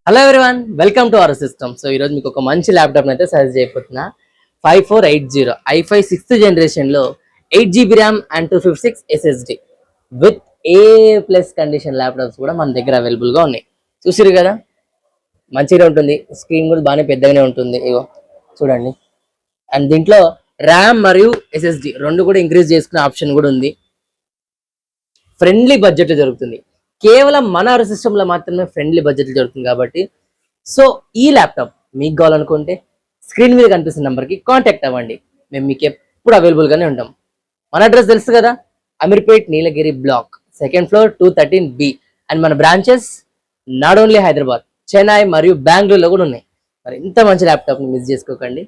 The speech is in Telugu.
Hello everyone, welcome to our system. So ఈరోజు మీకు ఒక మంచి ల్యాప్టాప్ అయితే సజెస్ట్ చేయబోతున్నా. 5480 i5 6th జనరేషన్లో 8 GB RAM and 256 SSD with A+ condition laptops కూడా మన దగ్గర అవైలబుల్గా ఉన్నాయి. చూసిరు కదా, మంచిగా ఉంటుంది. స్క్రీన్ కూడా బాగానే పెద్దగానే ఉంటుంది. ఇగో చూడండి. అండ్ దీంట్లో ర్యామ్ మరియు SSD రెండు కూడా ఇంక్రీజ్ చేసుకునే ఆప్షన్ కూడా ఉంది. ఫ్రెండ్లీ బడ్జెట్లో జరుగుతుంది. కేవలం మన సిస్టంలో మాత్రమే ఫ్రెండ్లీ బడ్జెట్లో జరుగుతుంది కాబట్టి సో ఈ ల్యాప్టాప్ మీకు కావాలనుకుంటే స్క్రీన్ మీద కనిపిస్తున్న నెంబర్కి కాంటాక్ట్ అవ్వండి. మేము మీకు ఎప్పుడు అవైలబుల్గానే ఉంటాం. మన అడ్రస్ తెలుసు కదా, Ameerpet Nilagiri block, 2nd floor 213B. And మన branches not only Hyderabad, Chennai మరియు బెంగళూరులో కూడా ఉన్నాయి. మరి ఇంత మంచి ల్యాప్టాప్ని మిస్ చేసుకోకండి.